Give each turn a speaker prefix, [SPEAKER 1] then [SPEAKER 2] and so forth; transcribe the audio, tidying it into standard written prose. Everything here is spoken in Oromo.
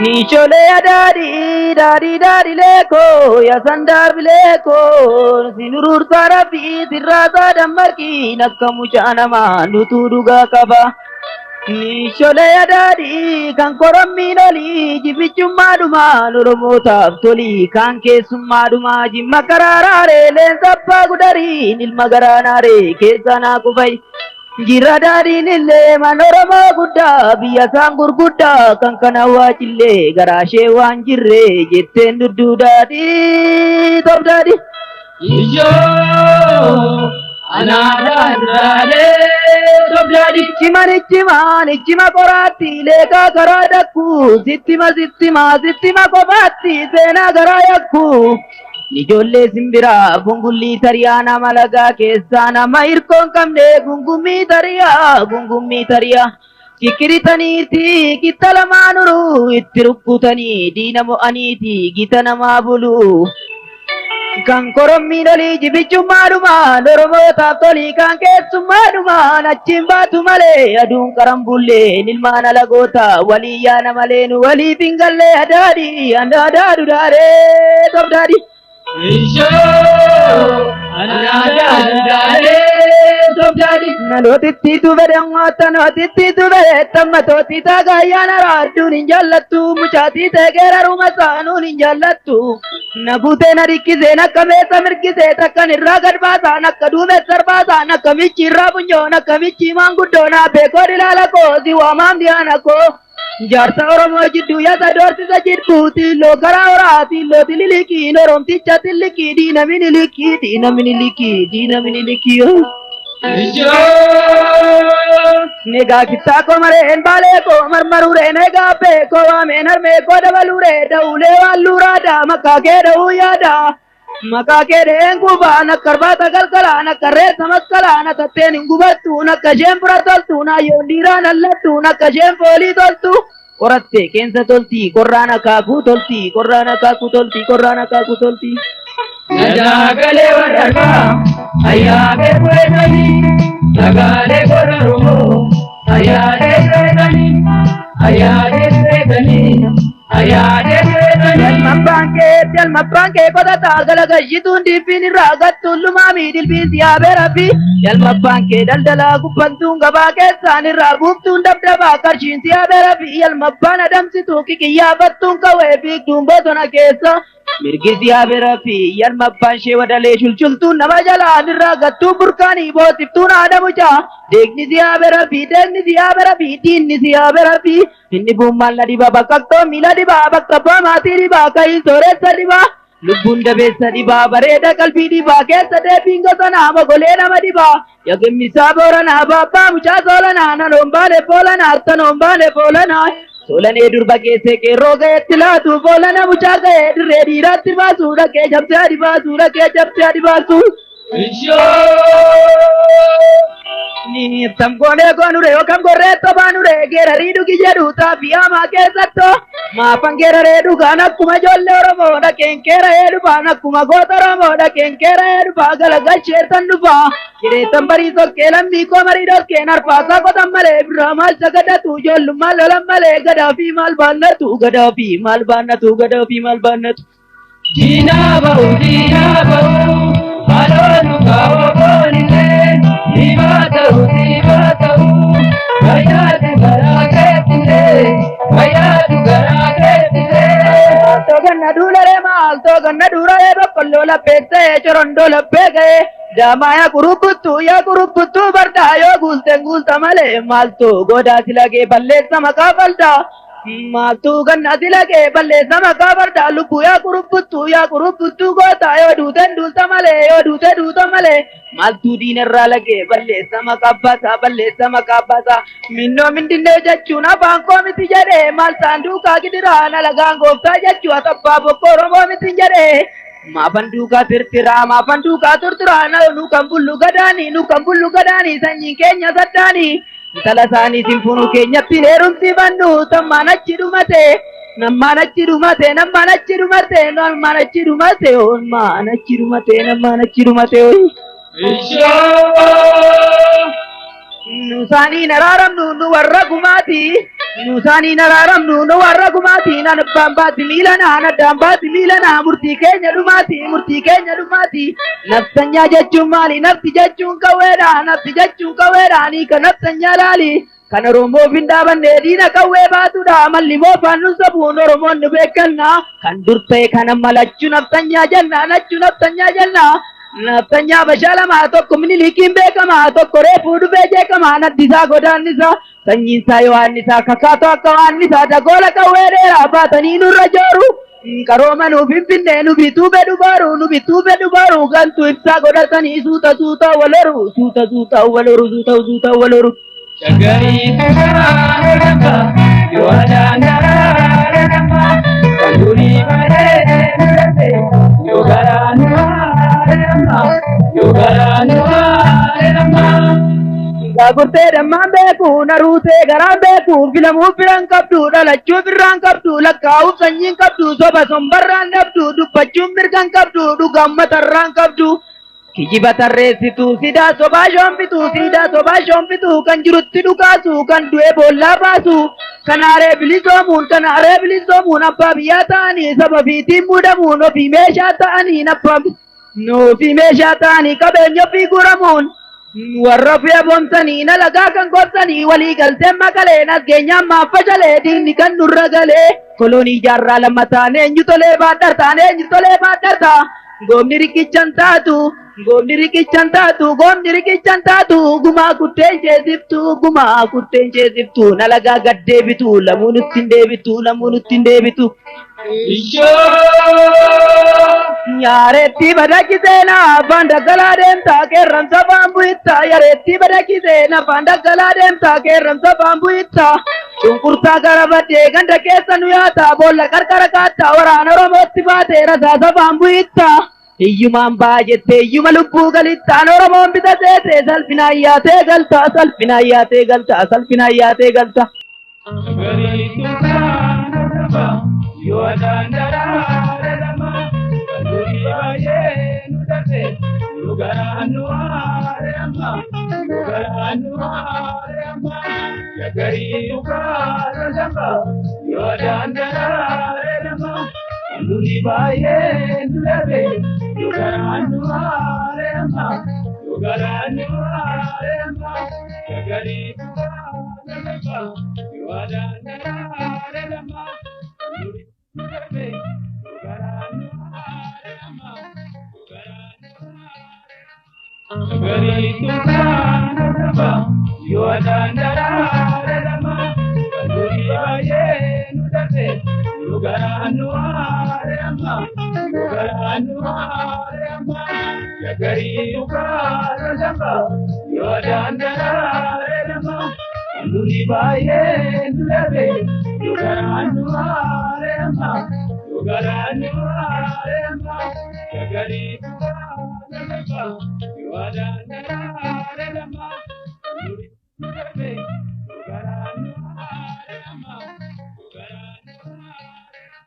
[SPEAKER 1] Nichole adadi dari dari leko ya sandar bileko sinurur sarafi sirrata damarki nakamu janama nutuduga kaba. Nichole adadi kan koramminoli jibichummaduma nurumota toli kan kesummaduma jimmakararare lensappa gudari nilmagaranare kesana kufai. Jira daadhiinillee manoromoo guddaa biyya isaan gurguddaa kan kana waachillee garaashee waan jirre jetteen dudduudhaadhi tobdaadhi.
[SPEAKER 2] Ijoo anaadhaan duraalee tobdaadhi.
[SPEAKER 1] Ichima qoraatti leekaa karaa dakku sittima kophaatti seenaa garaa yakku. Ijoollee simbiraa gungullii tariyaa nama lagaa keessaa nama hirkoon qabne gungummii tariyaa kikkiritaniiti gitta lamaan uruu itti rukkutanii diina mo'aniiti gita namaa bulu. Kan korommiin olii jibichummaadhumaan oromootaaf tolii kan keessummaadhumaan achiin baatu malee aduun qarambullee ilmaan alagoota walii yaana malee nu waliif hin gallee adaadhi adaadhu daaree tobdaadhi.
[SPEAKER 2] Ijoo anaadhaan duraalee tobdaadhi.
[SPEAKER 1] Nalootitti tubedhangoota nootitti tubedhamma tooti taagaayyaana raadduun hin jaallattu mucaatii teegeera ruma saanuun hin jaallattu. Na buutee na rikkisee nakka meessa mirkisee takkan irraa gad baasaan akka duumessa arbaasan akka michi irraa funyoon akka michi maanguddoo beekoo ilaala koo si waamaam dhiyaana koo. Jaarsa Oromoo jidduu yaasa doorsisa jidduu tiilloo karaa horaa tiilloo tililikiin oromticha tillikii diinamini likii. Negaa kittaa koo mareen baalee koo marmaruree negaa beekoo waameen harmee koo dabaluree da'uulee waan luuraadhaa maqaa kee da'uu yaadaa. Maqaa kee deen gubaan akka arbaata galgalaan akka reessa masqalaan atatteen hin gubattuun akka isheen fura toltuun ayyoon dhiiraan allattuun akka isheen foolii toltu. Qoratte keensa tolti qorraan akaakuu tolti qorraan akaakuu tolti qorraan akaakuu tolti.
[SPEAKER 2] Nagalee wadarbaa ayyaabee fudhatanii nagalee godha Oromoo ayyaadee fudhatanii ayyaadee fudhatanii.
[SPEAKER 1] Yalmabbaan kee qotataa galagashituun dhiibbiin irraa gattuun lumaamii dilbiin siyaabee rabbi. Yalmabbaan kee daldalaa gubbantuun gabaa keessaan irraa buuftuun dabdabaa qarshiin siyaabee rabbi. Yalmabbaan adamsituu kikiyyaaffattuun qawwee fiigduun bosona keessa. Mirgi siyaabee rabbi. Yalmabbaan shee wadalee shulchultuun nama jalaan irraa gattuun burkaanii boosiftuun haadha mucaa. Deegni siyaabee rabbi diinni siyaabee rabbi. Inni buummaan la dhibaa bakkattoo miila dhibaa bakka abbaa maatii dhibaa ka'ii sooressa dhibaa lubbuun dabeessa dhibaa bareeda qalbii dhibaa keessa deebiin gosa nama golee nama dhibaa yagemmisaa booranaa baabbaa mucaa soolanaa nanoon baale foolanaa akkanoon baale foolanaa soolanee durba keessee qeerroo ga'eetti laatu foolana mucaa ga'ee dirree dhiiraatti baasuu dhaqee jabsee adi baasuu. Ni tamgone gonure okam gorreetta baanure geerarii dhugi jedhu taafiyaa maa keessatto maafan geeraree dhugaan akkuma ijoollee Oromoo dhaqeen keera'ee dhufaan akkuma goota Oromoo dhaqeen keera'ee dhufaa galagalcheertan dhufaa jireettan barii sokkee lammii koo marii dhoskeen arfaasaa qotan malee birraa maal sagadatu ijoollummaan lolan malee gadaa fi maal baannatu.
[SPEAKER 2] Diinaa ba'u haloonu kaawwa boonillee dhiibaa ta'u fayyaadu garaa keettillee.
[SPEAKER 1] Maaltoo ganna duularee boqqolloo lappeessee corondoo laphee ga'ee daamaayaa kurubbuttuu bardaa yoo guulteen guulta malee maaltoo godaa silagee balleessa maqaa faldaa. Maaltu ganna silagee balleessa maqaa bardaa lubbuu yaa kurubbuttuu goota yoo duuta malee maaltu diinarraa lagee balleessa maqaa baasaa minnoo mindinnee jechuun afaan koo miti jedhee maal saanduuqaa gidiraa nalagaan gooftaa jechuu atabbaa bokkoo Oromoo miti jedhee maafan duukaa turtiraa nu kan bullu gadaanii sanyiin keenya saddaanii. Intala isaanii sinfunuu keenyatti heerumsiifannu tammaan achi dhumate nammaan achi dhumate.
[SPEAKER 2] Ishoo
[SPEAKER 1] Nusani nararam nu warra gumati. Nusani nararam nu warra gumati. Nan bambati milana na dambati milana murti kenya dumati. Nafsanya jechun mali nafsi jechun kawera ni ka nafsanya lali. Kana romo binda bande dina kawwe batu da malli mo fannu sabu no romo ne bekalna kan durte kana malachu nafsanya janna Nafsanya bashala ma tokko mini likin beka ma tokko refuudhu beekee kama naddisaa godaannisaa sanyiin isaa yoo annisaa kakkaatoo akka waannisaa dagola qawweedheeraa baatanii nurra jooru qarooma nu finfinnee nu bituu bedhu baaru gantuu ibsaa godhatanii suuta waloru.
[SPEAKER 2] Shagari Tugarama, you are Dandarama, Kanduri Mare, Yogaranu,
[SPEAKER 1] Gurte damman beeku narute garan beeku filamu firan qabdu dhalachuu birraan qabdu lakkaa'u sanyiin qabdu soba sombarraan dhabdu dubbachuun mirgan qabdu dhugammatarraan qabdu kijiba tarreessitu sidaa sobaa shoombitu kan jirutti dhukaasu kan du'e boollaa baasu kan aaree bilisoomuun abbaa biyyaa ta'anii saba fiitiin muudamuun ofii meeshaa ta'anii qabeenya ofii guramuun warra fi abomsanii na lagaa kan gorsanii walii galteen makalee nasgeenyaan maaffashalee diinni kan nurra galee kolonii jaarraa lammataan eenyu tolee baadhartaa goomni riqichan taatu gumaa kutteen ceesiftu na lagaa gaddeebitu lamuu nutti hin deebitu Yareetti badakkiseena afaan daggalaa deemtaa qeerransa afaan bu'itta yareetti badakkiseena afaan daggalaa deemtaa qeerransa afaan bu'itta cunqursaa gara baddee ganda keessa nu yaata boolla qarqara kaattaa waraana oromootti baatee rasaasa afaan bu'itta hiyyumaan baa jettee hiyyuma lubbuu galittaan oromoon bita seetee salphinaan yaatee galta.
[SPEAKER 2] You are Dandarama, Kanduri Baye, Nudate, Yogaranu, Yagari Ukarama, you are Dandarama, Kanduri Baye, Nudate, Yogaranu, Yagari Ukarama, you are Dandarama. Shagari Tugarama, you are Dandarama, Kanduri Baye, Nudate, Yogaranu, Shagari Tugarama, you are Dandarama, Kanduri Baye, Nudate, Yogaranu, Shagari Tugarama, you are Dandarama.